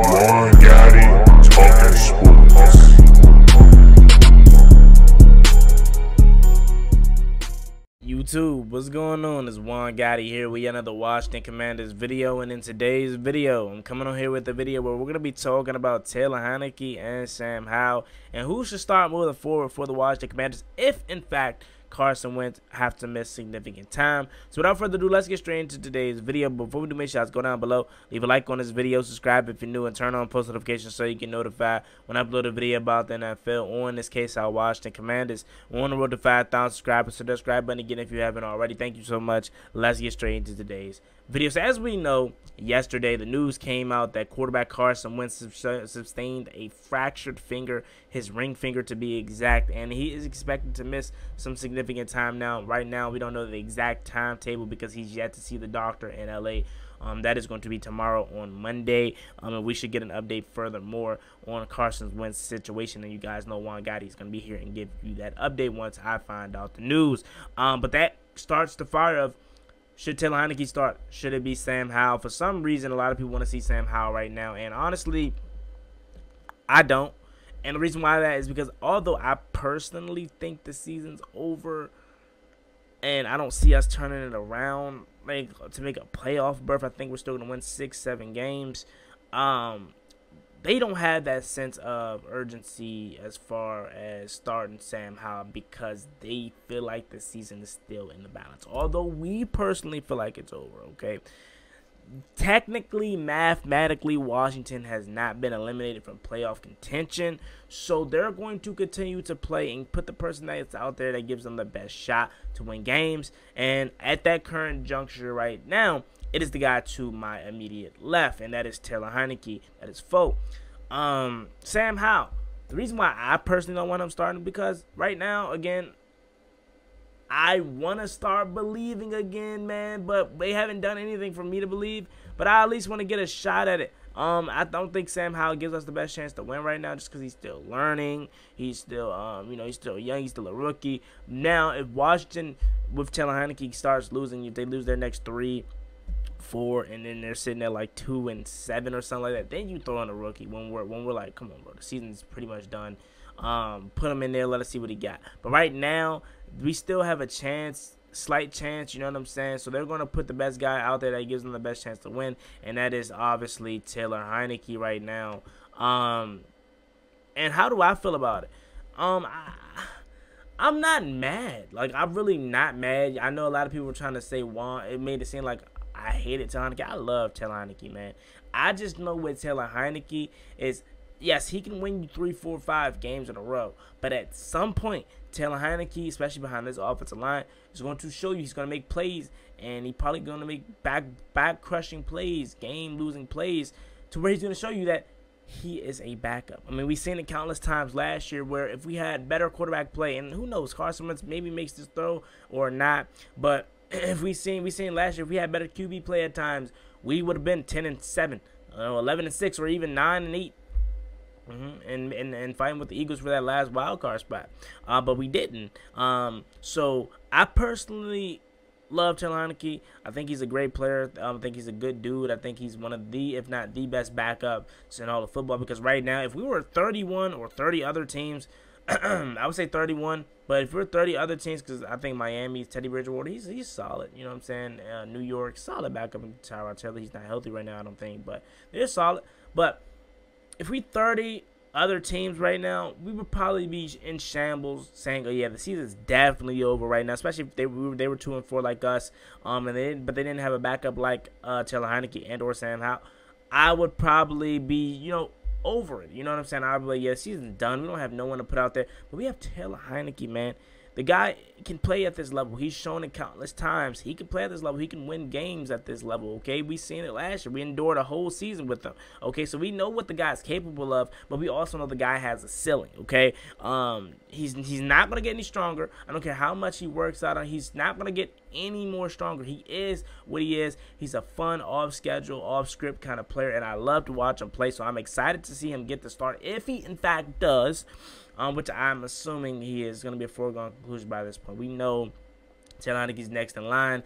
One Gotti talking sports. YouTube, what's going on? It's Juan Gotti here with another Washington Commanders video, and in today's video, I'm coming on here with a video where we're going to be talking about Taylor Heinicke and Sam Howell and who should start moving forward for the Washington Commanders if, in fact, Carson Wentz have to miss significant time. So without further ado, let's get straight into today's video. Before we do, make sure you go down below, leave a like on this video, subscribe if you're new, and turn on post notifications so you get notified when I upload a video about the NFL, or in this case, our Washington Commanders. We're on the road to 5,000 subscribers, so subscribe button again if you haven't already. Thank you so much. Let's get straight into today's video. So as we know, yesterday the news came out that quarterback Carson Wentz sustained a fractured finger, his ring finger to be exact, and he is expected to miss some significant time now. Right now, we don't know the exact timetable because he's yet to see the doctor in LA. That is going to be tomorrow on Monday, and we should get an update furthermore on Carson Wentz's situation. And you guys know Juan Gotti is going to be here and give you that update once I find out the news. But that starts the fire of, should Taylor Heinicke start? Should it be Sam Howell? For some reason, a lot of people want to see Sam Howell right now, and honestly, I don't. And the reason why that is because although I personally think the season's over and I don't see us turning it around like to make a playoff berth, I think we're still going to win 6-7 games. They don't have that sense of urgency as far as starting Sam Howell because they feel like the season is still in the balance. Although we personally feel like it's over, okay? Technically, mathematically, Washington has not been eliminated from playoff contention, so they're going to continue to play and put the person that's out there that gives them the best shot to win games. And at that current juncture right now, it is the guy to my immediate left, and that is Taylor Heinicke. That is foe. Sam Howell. The reason why I personally don't want him starting because right now, again, I want to start believing again, man, but they haven't done anything for me to believe. But I at least want to get a shot at it. I don't think Sam Howell gives us the best chance to win right now just because he's still learning. He's still, he's still young. He's still a rookie. Now, if Washington with Taylor Heinicke starts losing, if they lose their next 3, 4, and then they're sitting at like 2-7 or something like that, then you throw in a rookie when we're like, come on, bro, the season's pretty much done. Put him in there, let us see what he got. But right now, we still have a chance, slight chance, you know what I'm saying? So they're going to put the best guy out there that gives them the best chance to win, and that is obviously Taylor Heinicke right now. And how do I feel about it? I'm not mad. Like, I'm really not mad. I know a lot of people were trying to say Juan. It made it seem like I hated Taylor Heinicke. I love Taylor Heinicke, man. I just know with Taylor Heinicke is, yes, he can win you 3, 4, 5 games in a row. But at some point, Taylor Heinicke, especially behind this offensive line, is going to show you he's going to make plays. And he's probably going to make back-crushing plays, game-losing plays, to where he's going to show you that he is a backup. I mean, we've seen it countless times last year where if we had better quarterback play, and who knows, Carson Wentz maybe makes this throw or not, but if we seen last year, if we had better QB play at times, we would have been 10-7, 11-6, or even 9-8. And fighting with the Eagles for that last wild card spot, but we didn't. So I personally love Taylor Heinicke. I think he's a great player. I think he's a good dude. I think he's one of the, if not the best backups in all of football. Because right now, if we were 31 or 30 other teams, I would say 31. But if we're 30 other teams, because I think Miami's Teddy Bridgewater, he's solid. You know what I'm saying? New York, solid backup in Tyrod Taylor. He's not healthy right now, I don't think, but they're solid. But if we 30 other teams right now, we would probably be in shambles saying, oh yeah, the season's definitely over right now, especially if they were 2-4 like us, but they didn't have a backup like Taylor Heinicke and or Sam Howell. I would probably be, over it. You know what I'm saying? I'd be like, yeah, season's done. We don't have no one to put out there. But we have Taylor Heinicke, man. The guy can play at this level. He's shown it countless times. He can play at this level. He can win games at this level, okay? We seen it last year. We endured a whole season with him, okay? So we know what the guy's capable of, but we also know the guy has a ceiling, okay? He's not going to get any stronger. I don't care how much he works out on. He's not going to get any more stronger. He is what he is. He's a fun, off-schedule, off-script kind of player, and I love to watch him play, so I'm excited to see him get the start if he, in fact, does. Which I'm assuming he is going to be a foregone conclusion by this point. We know Taylor Heinicke's next in line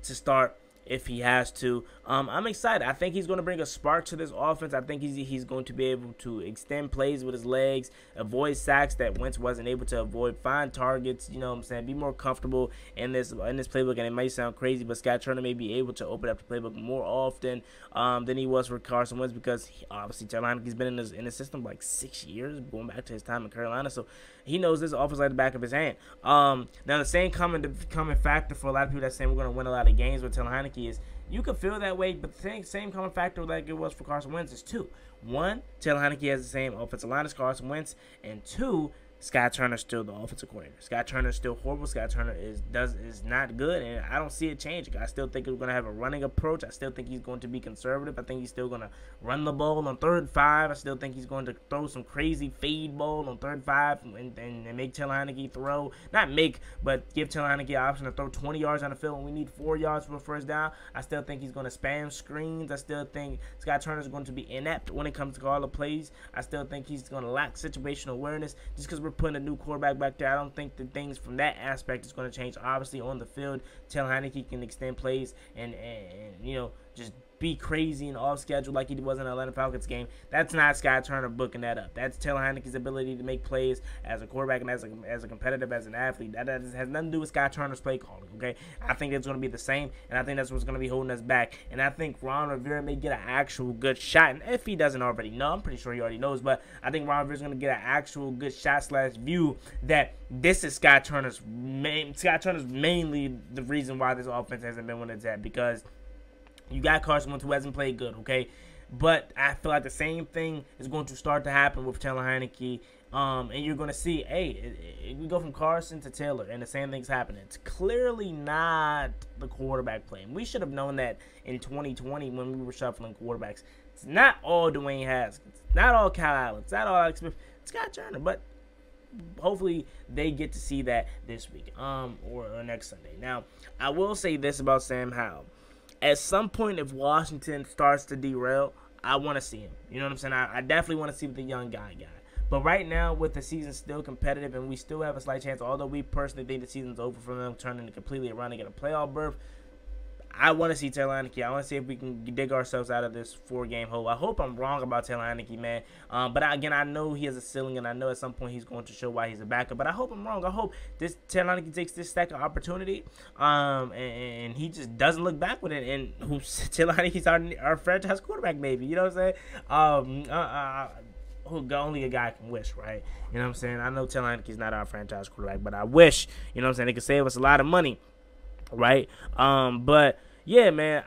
to start. if he has to. I'm excited. I think he's going to bring a spark to this offense. I think he's going to be able to extend plays with his legs, avoid sacks that Wentz wasn't able to avoid, find targets, you know what I'm saying, be more comfortable in this playbook. And it might sound crazy, but Scott Turner may be able to open up the playbook more often than he was for Carson Wentz, because obviously Taylor Heinicke's been in the system like 6 years, going back to his time in Carolina, so he knows this offense like the back of his hand. Now the same common factor for a lot of people that saying we're going to win a lot of games with Taylor Heinicke is, you could feel that way, but the same common factor like it was for Carson Wentz is two. One, Taylor Heinicke has the same offensive line as Carson Wentz, and two, Scott Turner's still the offensive coordinator. Scott Turner's still horrible. Scott Turner is not good, and I don't see it changing. I still think we're going to have a running approach. I still think he's going to be conservative. I think he's still going to run the ball on 3rd and 5. I still think he's going to throw some crazy fade ball on 3rd and 5 and make Taylor Heinicke throw. Not make, but give Taylor Heinicke an option to throw 20 yards on the field when we need 4 yards for a first down. I still think he's going to spam screens. I still think Scott Turner's going to be inept when it comes to call the plays. I still think he's going to lack situational awareness just because we're putting a new quarterback back there. I don't think the things from that aspect is going to change. Obviously, on the field, Taylor Heinicke can extend plays and you know, just be crazy and off schedule like he was in the Atlanta Falcons game. That's not Scott Turner booking that up. That's Taylor Heinicke's ability to make plays as a quarterback and as a competitive, as an athlete. That has nothing to do with Scott Turner's play calling, okay? I think it's going to be the same, and I think that's what's going to be holding us back. And I think Ron Rivera may get an actual good shot. And if he doesn't already know, I'm pretty sure he already knows, but I think Ron Rivera's going to get an actual good shot / view that this is Scott Turner's mainly the reason why this offense hasn't been what it's at, because you got Carson Wentz, who hasn't played good, okay? But I feel like the same thing is going to start to happen with Taylor Heinicke. And you're going to see, hey, we go from Carson to Taylor, and the same thing's happening. It's clearly not the quarterback play. And we should have known that in 2020 when we were shuffling quarterbacks. It's not all Dwayne Haskins. It's not all Kyle Allen. It's not all Alex Smith. It's Scott Turner. But hopefully they get to see that this week or next Sunday. Now, I will say this about Sam Howell. At some point, if Washington starts to derail, I want to see him. You know what I'm saying? I definitely want to see what the young guy got. But right now, with the season still competitive and we still have a slight chance, although we personally think the season's over for them turning completely around and get a playoff berth, I want to see Taylor Heinicke. I want to see if we can dig ourselves out of this 4-game hole. I hope I'm wrong about Taylor Heinicke, man. But again, I know he has a ceiling, and I know at some point he's going to show why he's a backup. But I hope I'm wrong. I hope this Taylor Heinicke takes this second opportunity, and he just doesn't look back with it. And Taylor Heinicke's our franchise quarterback, maybe. You know what I'm saying? Only a guy can wish, right? You know what I'm saying? I know Taylor Heinicke's not our franchise quarterback, but I wish, you know what I'm saying, they could save us a lot of money, right? But yeah, man,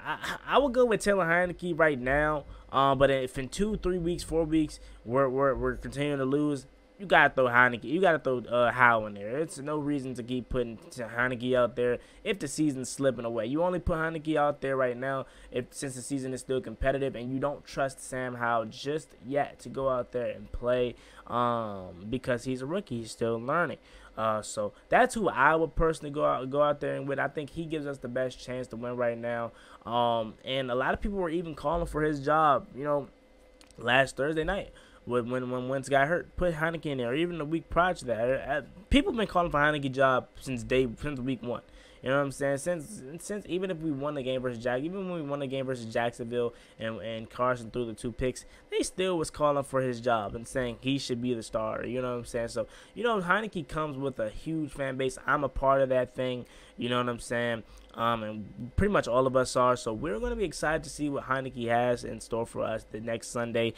I would go with Taylor Heinicke right now. But if in 2, 3 weeks, 4 weeks we're continuing to lose, you gotta throw Heinicke. You gotta throw Howell in there. It's no reason to keep putting Heinicke out there if the season's slipping away. You only put Heinicke out there right now since the season is still competitive, and you don't trust Sam Howell just yet to go out there and play because he's a rookie. He's still learning. So that's who I would personally go out there and with. I think he gives us the best chance to win right now. And a lot of people were even calling for his job, you know, last Thursday night. When Wentz got hurt, put Heinicke in there, or even the week prior to that. People have been calling for Heinicke job since week 1. You know what I'm saying? Since even if we won the game versus even when we won the game versus Jacksonville and Carson threw the 2 picks, they still was calling for his job and saying he should be the starter. You know what I'm saying? So, you know, Heinicke comes with a huge fan base. I'm a part of that thing. You know what I'm saying? And pretty much all of us are. So we're going to be excited to see what Heinicke has in store for us the next Sunday.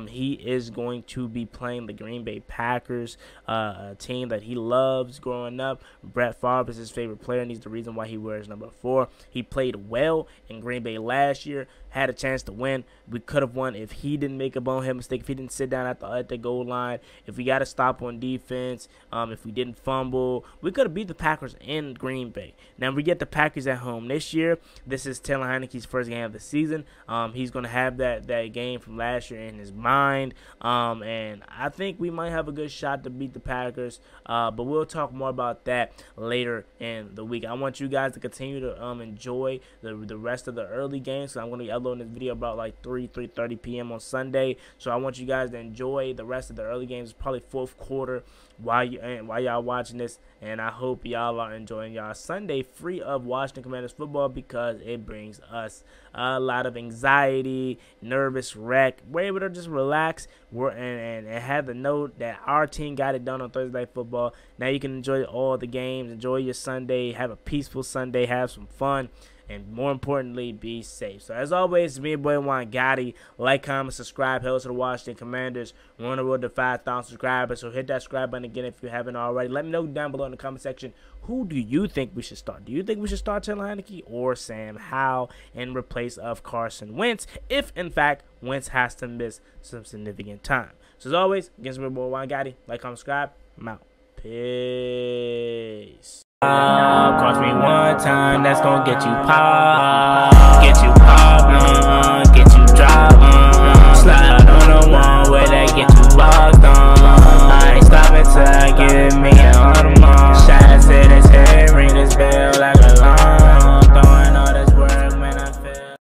He is going to be playing the Green Bay Packers, a team that he loves growing up. Brett Favre is his favorite player, and he's the reason why he wears number 4. He played well in Green Bay last year, had a chance to win. We could have won if he didn't make a bonehead mistake, if he didn't sit down at the goal line, if we got to stop on defense, if we didn't fumble. We could have beat the Packers in Green Bay. Now we get the Packers at home this year. This is Taylor Heinicke's first game of the season. He's going to have that game from last year in his mind, and I think we might have a good shot to beat the Packers, but we'll talk more about that later in the week. I want you guys to continue to enjoy the rest of the early games. So I'm going to be uploading this video about like 3:30 p.m. on Sunday, so I want you guys to enjoy the rest of the early games, probably 4th quarter, while y'all watching this, and I hope y'all are enjoying y'all Sunday free of Washington Commanders football because it brings us a lot of anxiety, nervous wreck. We're able to just relax and have the note that our team got it done on Thursday Night Football. Now you can enjoy all the games, enjoy your Sunday, have a peaceful Sunday, have some fun, and more importantly, be safe. So as always, it's me, your boy Juan Gotti. Like, comment, subscribe. Help us to the Washington Commanders. We're on the road to 5,000 subscribers, so hit that subscribe button again if you haven't already. Let me know down below in the comment section, who do you think we should start? Do you think we should start Taylor Heinicke or Sam Howell in replace of Carson Wentz, if in fact Wentz has to miss some significant time? So as always, against my boy Juan Gotti. Like, comment, subscribe. I'm out. Peace. Cost me one time, that's gonna get you popped.